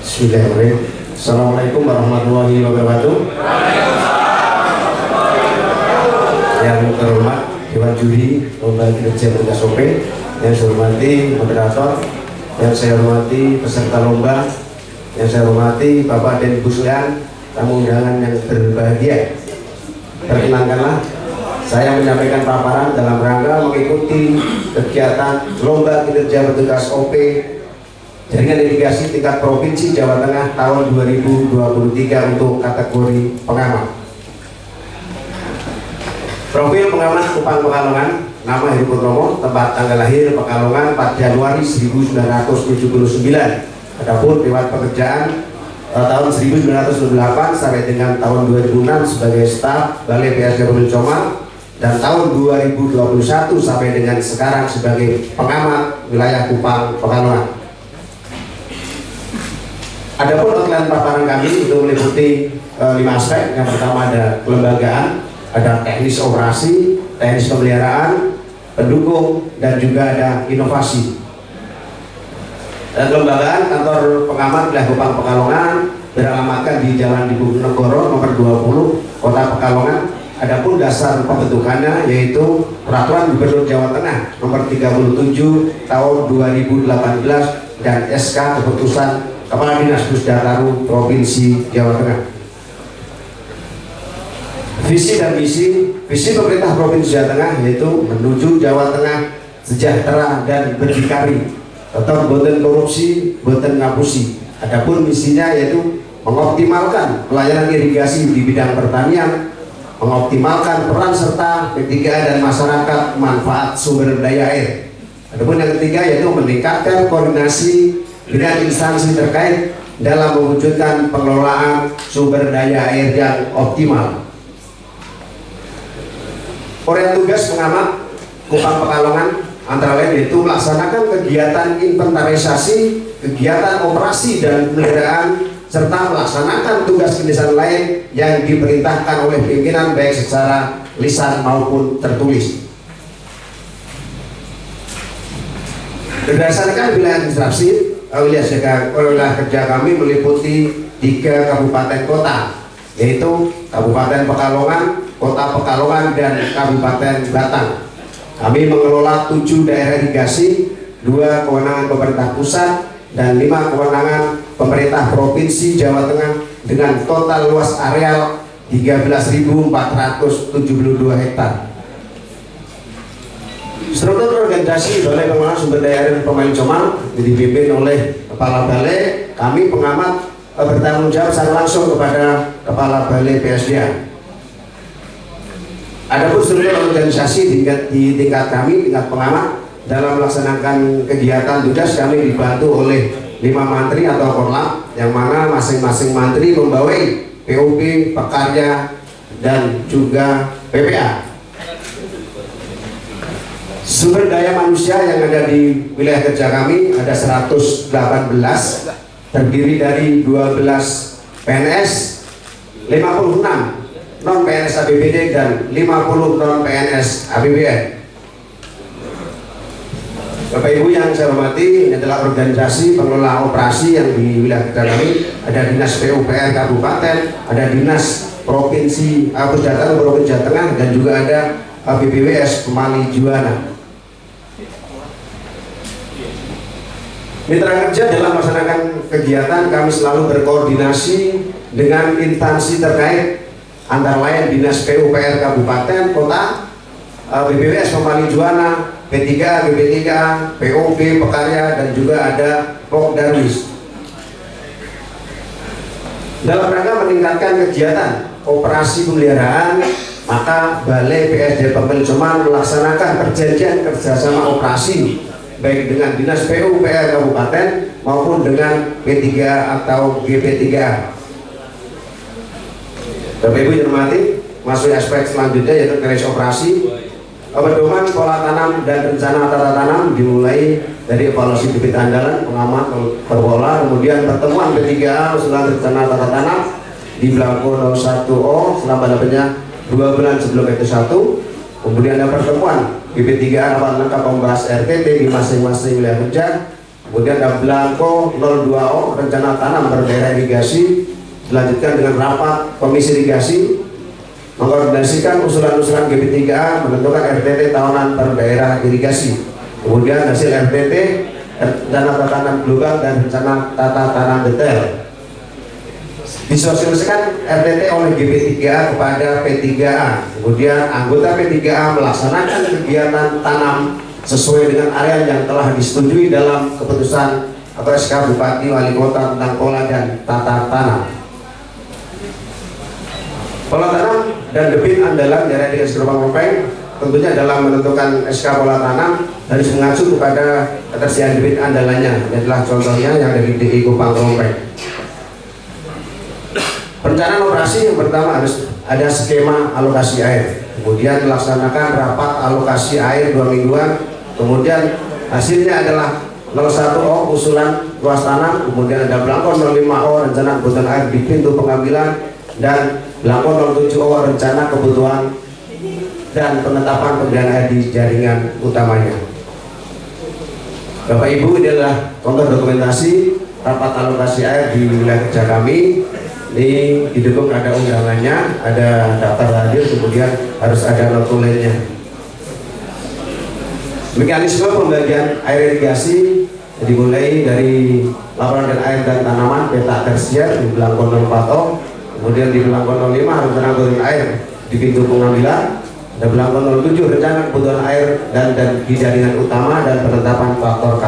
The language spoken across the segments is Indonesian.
Bismillahirrahmanirrahim. Assalamualaikum warahmatullahi wabarakatuh. Yang terhormat Dewan Juri Lomba Kinerja Petugas OP, yang saya hormati moderator, yang saya hormati peserta lomba, yang saya hormati Bapak dan Ibu sekalian, tamu undangan yang berbahagia. Perkenankanlah saya menyampaikan paparan dalam rangka mengikuti kegiatan Lomba Kinerja Petugas OP Jaringan Irigasi tingkat Provinsi Jawa Tengah tahun 2023 untuk kategori pengamat. Profil pengamat Kupang Pekalongan, nama Heru Purnomo, tempat tanggal lahir Pekalongan 4 Januari 1979. Adapun riwayat pekerjaan tahun 1998 sampai dengan tahun 2006 sebagai staf Balai PSD Pemilih Comal, dan tahun 2021 sampai dengan sekarang sebagai pengamat wilayah Kupang Pekalongan. Adapun outline paparan kami itu meliputi 5 aspek. Yang pertama ada kelembagaan, ada teknis operasi, teknis pemeliharaan, pendukung, dan juga ada inovasi. Dan kelembagaan kantor pengamat wilayah Kupang Pekalongan beralamatkan di Jalan Diponegoro nomor 20 Kota Pekalongan. Adapun dasar pembentukannya yaitu Peraturan Gubernur Jawa Tengah nomor 37 tahun 2018 dan SK Keputusan Kepala Dinas Pusdataru Provinsi Jawa Tengah. Visi dan misi pemerintah Provinsi Jawa Tengah yaitu menuju Jawa Tengah sejahtera dan berdikari, tetap boten korupsi, boten ngapusi. Adapun misinya yaitu mengoptimalkan pelayanan irigasi di bidang pertanian, mengoptimalkan peran serta P3A dan masyarakat manfaat sumber daya air. Adapun yang ketiga yaitu meningkatkan koordinasi dengan instansi terkait dalam mewujudkan pengelolaan sumber daya air yang optimal. Area tugas pengamat Kupang Pekalongan antara lain yaitu melaksanakan kegiatan inventarisasi, kegiatan operasi dan pemeliharaan, serta melaksanakan tugas keindonesian lain yang diperintahkan oleh pimpinan baik secara lisan maupun tertulis. Berdasarkan wilayah administrasi, wilayah kerja kami meliputi 3 kabupaten kota, yaitu Kabupaten Pekalongan, Kota Pekalongan, dan Kabupaten Batang. Kami mengelola 7 daerah irigasi, 2 kewenangan pemerintah pusat, dan 5 kewenangan pemerintah Provinsi Jawa Tengah dengan total luas areal 13.472 hektar. Struktur organisasi Balai Pengelolaan Sumber Daya Air Pemilih Comal dipimpin oleh Kepala Balai. Kami pengamat bertanggung jawab secara langsung kepada Kepala Balai PSDA. Adapun struktur organisasi di tingkat kami, tingkat pengamat, dalam melaksanakan kegiatan tugas kami dibantu oleh 5 mantri atau korlap, yang mana masing-masing mantri membawai POP, pekarya, dan juga PPA. Sumber daya manusia yang ada di wilayah kerja kami ada 118, terdiri dari 12 PNS, 56 non PNS APBD, dan 50 non PNS APBN. Bapak Ibu yang saya hormati, ini adalah organisasi pengelola operasi yang di wilayah kerja kami. Ada Dinas PUPR Kabupaten, ada Dinas Provinsi Pusdataru Provinsi Jawa Tengah, dan juga ada BPWS Pemali Juwana. Mitra kerja dalam melaksanakan kegiatan kami selalu berkoordinasi dengan instansi terkait, antara lain Dinas PUPR Kabupaten, Kota, BPWS Pemali Juwana, P3A, GP3A, POP, Pekarya, dan juga ada Pokdarwis. Dalam rangka meningkatkan kegiatan operasi pemeliharaan, maka Balai PSD Pemilih Comal melaksanakan perjanjian kerjasama operasi baik dengan Dinas PUPR Kabupaten maupun dengan P3A atau GP3A. Bapak Ibu yang hormati, masuk aspek selanjutnya yaitu teknis operasi. Pedoman pola tanam dan rencana tata tanam dimulai dari evaluasi bibit andalan, pengamat berpola, kemudian pertemuan P3A usulan rencana tata tanam di Belangko 01O selama lamanya 2 bulan sebelum PT1. Kemudian ada pertemuan BP3A rapat lengkap membahas RTP di masing-masing wilayah kerja. kemudian ada Belangko 02O rencana tanam berdaerah irigasi, dilanjutkan dengan rapat komisi irigasi mengkoordinasikan usulan-usulan GP3A menentukan RTT tahunan berdaerah irigasi, kemudian hasil RTT rencana tata tanam global dan rencana tata tanam detail. Disosialisasikan RTT oleh GP3A kepada P3A, kemudian anggota P3A melaksanakan kegiatan tanam sesuai dengan area yang telah disetujui dalam keputusan atau SK Bupati Wali Kota tentang pola dan tata tanam. Pola tanam dan debit andalan daerah irigasi Gelombang Ropeng tentunya dalam menentukan SK pola tanam harus mengacu kepada ketersediaan debit andalannya. Ini adalah contohnya yang dari DI Kupang Ropeng. Perencanaan operasi yang pertama harus ada skema alokasi air, kemudian dilaksanakan rapat alokasi air 2 mingguan, kemudian hasilnya adalah 01O usulan luas tanam, kemudian ada Belangko 05O rencana kebutuhan air di pintu pengambilan, dan Belangko 07O rencana kebutuhan dan penetapan pemberian air di jaringan utamanya. Bapak Ibu, ini adalah contoh dokumentasi rapat alokasi air di wilayah kerja kami. Ini didukung ada undangannya, ada daftar hadir, kemudian harus ada notulennya. Mekanisme pembagian air irigasi dimulai dari laporan dan air dan tanaman peta tersier di Belangko 04O, kemudian di Belangko 05 rencana kebutuhan air di pintu pengambilan, ada Belangko 07 rencana kebutuhan air dan di jaringan utama, dan penetapan faktor K.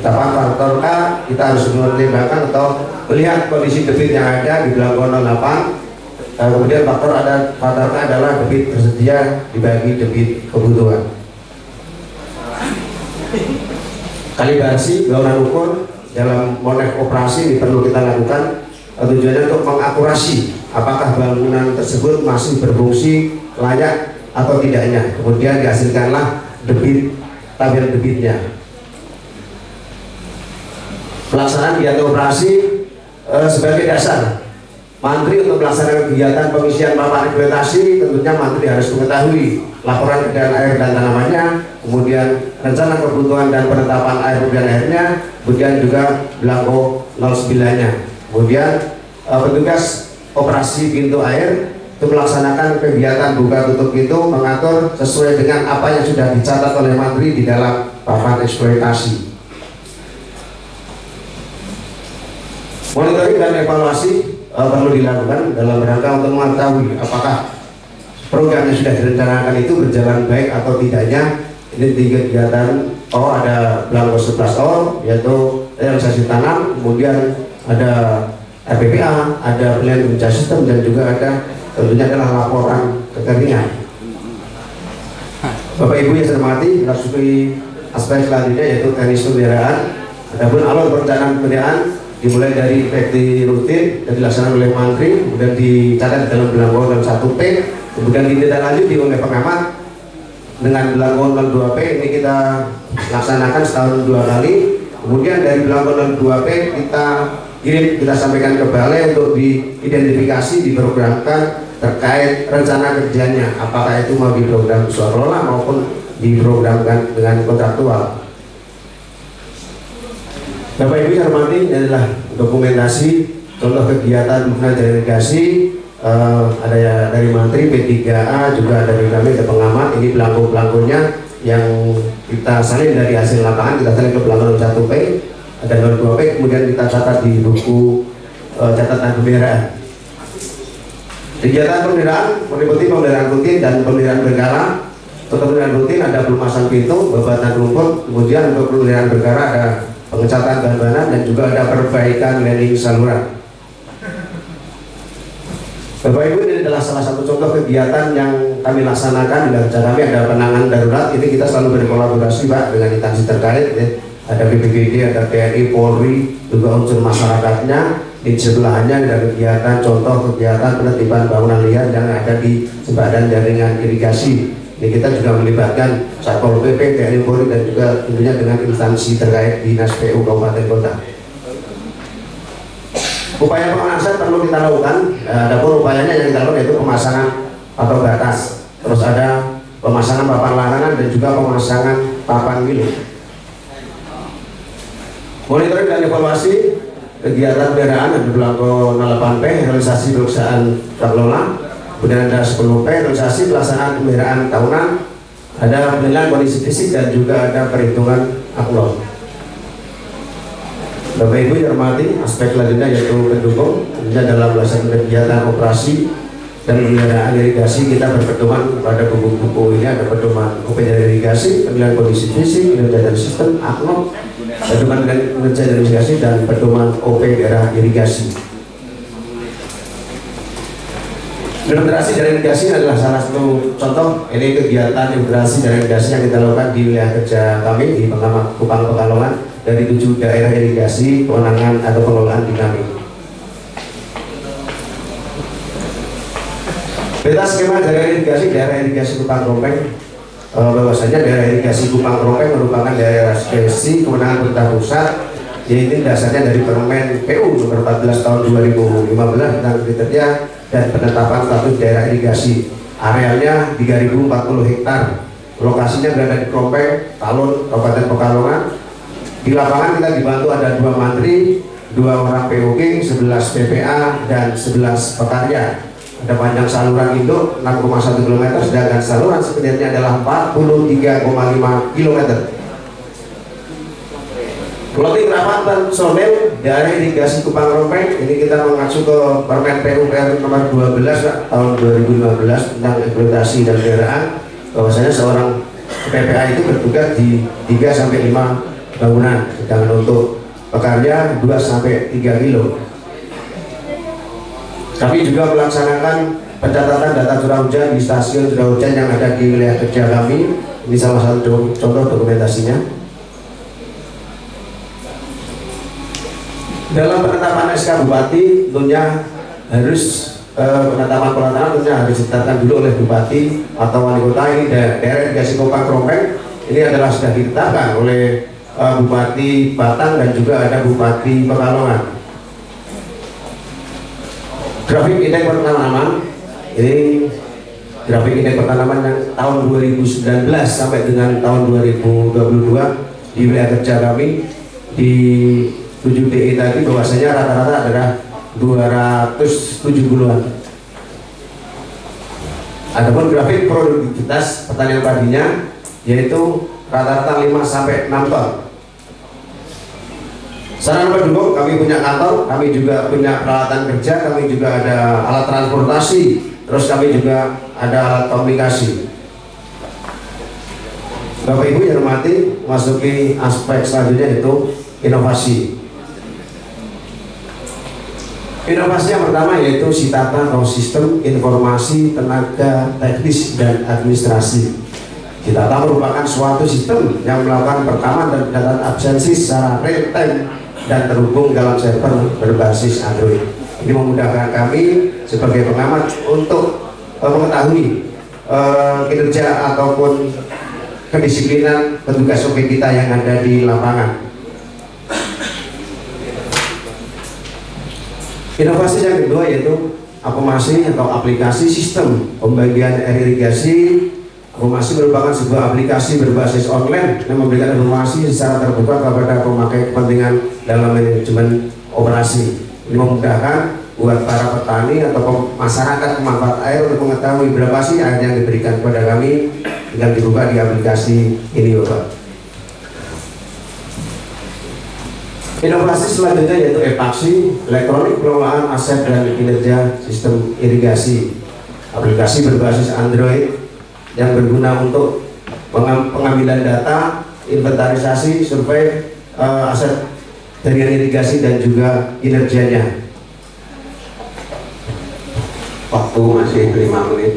Penetapan faktor K kita harus mempertimbangkan atau melihat kondisi debit yang ada di Belangko 08. Kemudian faktor K adalah debit tersedia dibagi debit kebutuhan. Kalibrasi bangunan ukur dalam monek operasi ini perlu kita lakukan, tujuannya untuk mengakurasi apakah bangunan tersebut masih berfungsi layak atau tidaknya. Kemudian dihasilkanlah debit, tabel debitnya. Pelaksanaan kegiatan operasi sebagai dasar mantri untuk melaksanakan kegiatan pengisian papan eksploitasi, tentunya mantri harus mengetahui laporan keadaan air dan tanamannya, kemudian rencana kebutuhan dan penetapan air pemberian airnya, kemudian juga Belangko 09-nya. Kemudian petugas operasi pintu air untuk melaksanakan kegiatan buka tutup pintu mengatur sesuai dengan apa yang sudah dicatat oleh mantri di dalam papan eksploitasi. Monitoring dan evaluasi perlu dilakukan dalam rangka untuk mengetahui apakah program yang sudah direncanakan itu berjalan baik atau tidaknya. Ini 3 kegiatan. Ada Belangko 11O yaitu realisasi tanam, kemudian ada RPPA, ada pilihan kerja sistem, dan juga ada tentunya adalah laporan kekeringan. Bapak Ibu yang saya hormati, memasuki aspek selanjutnya yaitu teknis pemeliharaan. Adapun alur perencanaan pemeliharaan dimulai dari efektif rutin dan dilaksanakan oleh mantri, kemudian dicatat dalam Belangko 1P, kemudian ditindaklanjuti oleh pengamat dengan Belangko 02P. Ini kita laksanakan setahun 2 kali. Kemudian dari Belangko 02P kita sampaikan ke balai untuk diidentifikasi, diprogramkan terkait rencana kerjanya, apakah itu mau diprogram suara maupun diprogramkan dengan kontraktual. Bapak Ibu yang hormati, ini adalah dokumentasi contoh kegiatan pemberian irigasi. Ada ya dari mantri, P3A, juga dari kami, ada pengamat. Ini belangko-belangkonya yang kita salin dari hasil lapangan, kita salin ke Belangko 01P, ada 02P, kemudian kita catat di buku catatan pemeliharaan. Kegiatan pemeliharaan meliputi pemeliharaan rutin dan pemeliharaan berkala. Untuk pemeliharaan rutin ada pelumasan pintu, babatan rumput, kemudian untuk pemeliharaan berkala ada pengecatan bahan-bahan, dan juga ada perbaikan landing saluran. Bapak Ibu, ini adalah salah satu contoh kegiatan yang kami laksanakan. Di kerja kami ada penanganan darurat. Ini kita selalu berkolaborasi Pak dengan instansi terkait ya. Ada BPBD, ada TNI, Polri, juga unsur masyarakatnya. Di sebelahnya ada kegiatan contoh kegiatan penertiban bangunan liar yang ada di sempadan jaringan irigasi. Ini kita juga melibatkan Satpol PP, TNI, Polri, dan juga tentunya dengan instansi terkait Dinas PU Kabupaten Kota. Upaya pemanasan perlu kita lakukan. Adapun upayanya yang kita lakukan yaitu pemasangan patok batas, terus ada pemasangan papan larangan, dan juga pemasangan papan milik. Monitoring dan evaluasi kegiatan pemeliharaan ada berlaku 8P, realisasi pemeriksaan pengelola, kemudian ada 10P, realisasi pelaksanaan pemeliharaan tahunan, ada penilaian kondisi fisik dan juga ada perhitungan aklon. Bapak Ibu yang hormati, aspek selanjutnya yaitu pendukung. Ini dalam melaksanakan kegiatan operasi dan pemeliharaan irigasi kita berpedoman pada buku-buku ini, ada pedoman OP dari irigasi, penilaian kondisi fisik, kinerja dari sistem, aklon, pedoman kinerja dari irigasi, dan pedoman OP daerah irigasi. Implementasi dari irigasi adalah salah satu contoh. Ini kegiatan implementasi dari irigasi yang kita lakukan di wilayah kerja kami di Kupang Pekalongan dari 7 daerah irigasi kewenangan atau pengelolaan di kami. Peta skema daerah irigasi Kupang Krompeng, bahwasanya daerah irigasi Kupang Krompeng merupakan daerah spesi kewenangan pemerintah pusat, yaitu dasarnya dari Permen PU nomor 14 tahun 2015 tentang kriteria dan penetapan status daerah irigasi. Arealnya 3040 hektar. Lokasinya berada di Krompeng, Talun, Kabupaten Pekalongan. Di lapangan kita dibantu ada 2 mantri, 2 orang POG, 11 PPA, dan 11 pekarya. Ada panjang saluran induk 6,1 km, sedangkan saluran sebenarnya adalah 43,5 km. Plotting rapat personel daerah irigasi Kupang Krompeng, ini kita mengacu ke Permen PUPR nomor 12 tahun 2015 tentang eksploitasi dan pemeliharaan, bahwasanya seorang PPA itu bertugas di 3-5 bangunan, sedangkan untuk pekarya 2-3 kilo. Kami juga melaksanakan pencatatan data curah hujan di stasiun curah hujan yang ada di wilayah kerja kami. Ini salah satu contoh dokumentasinya. Dalam penetapan SK Bupati, tentunya harus penetapan pelataran tentunya harus ditetapkan dulu oleh Bupati atau Wali Kota. Ini daerah irigasi Kupang Krompeng ini adalah sudah ditetapkan oleh Bupati Batang dan juga ada Bupati Pekalongan. Grafik indeks pertanaman, ini grafik indeks pertanaman yang tahun 2019 sampai dengan tahun 2022 di wilayah kerja kami di 7 DE tadi, bahwasanya rata-rata adalah 270-an. Adapun grafik produktivitas pertanian padinya yaitu rata-rata 5-6 ton. Sarana pendukung, kami punya kantor, kami juga punya peralatan kerja, kami juga ada alat transportasi, terus kami juga ada alat komunikasi. Bapak Ibu yang hormati, masuki aspek selanjutnya yaitu inovasi. Inovasi yang pertama yaitu SITATA atau Sistem Informasi Tenaga Teknis dan Administrasi. SITATA merupakan suatu sistem yang melakukan perekaman dan pendataan absensi secara real time dan terhubung dalam server berbasis Android. Ini memudahkan kami sebagai pengamat untuk mengetahui kinerja ataupun kedisiplinan petugas OP kita yang ada di lapangan. Inovasi yang kedua yaitu akumulasi atau aplikasi sistem pembagian air irigasi. Akumulasi merupakan sebuah aplikasi berbasis online yang memberikan informasi secara terbuka kepada pemakai kepentingan dalam manajemen operasi. Ini memudahkan buat para petani atau masyarakat pemanfaat air untuk mengetahui berapa sih air yang diberikan kepada kami dengan dibuka di aplikasi ini, Bapak. Inovasi selanjutnya yaitu epaksi, elektronik pengelolaan aset dan kinerja sistem irigasi. Aplikasi berbasis Android yang berguna untuk pengambilan data, inventarisasi, survei aset jaringan irigasi dan juga kinerjanya. Waktu masih 5 menit.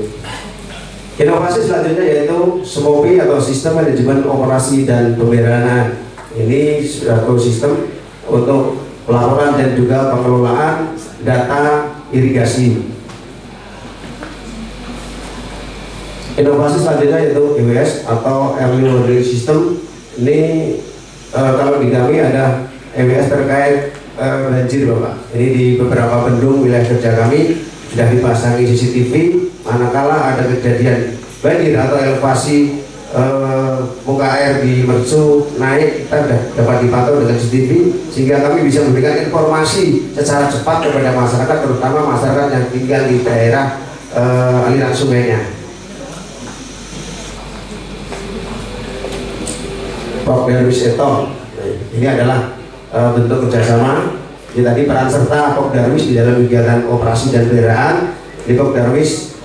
Inovasi selanjutnya yaitu SMOPI atau Sistem Manajemen Operasi dan Pemeliharaan. Ini suatu sistem untuk pelaporan dan juga pengelolaan data irigasi. Inovasi selanjutnya yaitu EWS atau Early Warning System. Ini kalau di kami ada EWS terkait banjir, Bapak. Ini di beberapa bendung wilayah kerja kami sudah dipasangi CCTV manakala ada kejadian banjir atau elevasi muka air di Mercu naik, kita dapat dipantau dengan CCTV sehingga kami bisa memberikan informasi secara cepat kepada masyarakat, terutama masyarakat yang tinggal di daerah aliran sungainya. Prof. Darwis Etom, ini adalah bentuk kerjasama. Jadi tadi peran serta Prof. Darwis di dalam kegiatan operasi dan peliharaan. Prof. Darwis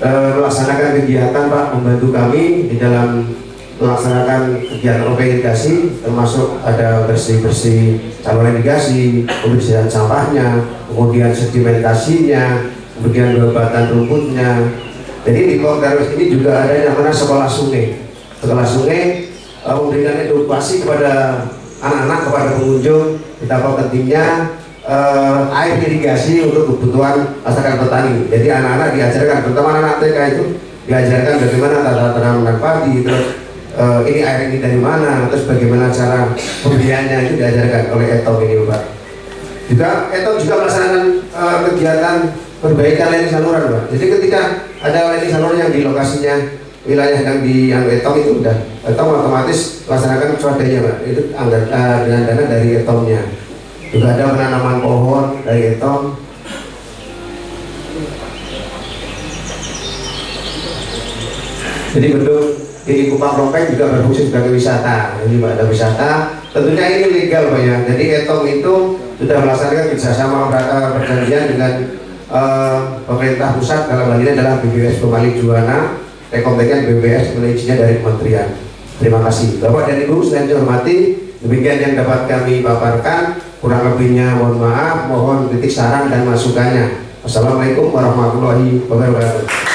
melaksanakan kegiatan Pak, membantu kami di dalam melaksanakan kegiatan OP irigasi, termasuk ada bersih-bersih saluran irigasi, pembersihan sampahnya, kemudian sedimentasinya, kemudian pengobatan rumputnya. Jadi di Prof. Darwis ini juga ada yang namanya sekolah sungai. Sekolah sungai memberikan edukasi kepada anak-anak, kepada pengunjung betapa pentingnya air irigasi untuk kebutuhan masyarakat petani. Jadi anak-anak diajarkan, terutama anak TK itu diajarkan bagaimana tata tanaman padi, terus ini air ini dari mana, terus bagaimana cara pembeliannya itu diajarkan oleh Etom ini Pak. Juga Etom juga melaksanakan kegiatan perbaikan lining saluran Pak. Jadi ketika ada lining saluran yang di lokasinya wilayah yang di Etom itu udah Etom otomatis melaksanakan swadaya Pak. Itu dengan dana dari Etomnya. Juga ada penanaman pohon dari Etom. Jadi bentuk di Kupang Rompeng juga berfungsi sebagai wisata. Jadi Pak, ada wisata. Tentunya ini legal Pak ya. Jadi Etom itu sudah melaksanakan kerjasama perjanjian dengan pemerintah pusat, dalam hal ini adalah BPS Pemali Juwana, rekomendasikan BPS izinnya dari kementerian. Terima kasih Bapak dan Ibu sekalian dihormati. Demikian yang dapat kami paparkan. Kurang lebihnya mohon maaf, mohon kritik, saran dan masukannya. Wassalamualaikum warahmatullahi wabarakatuh.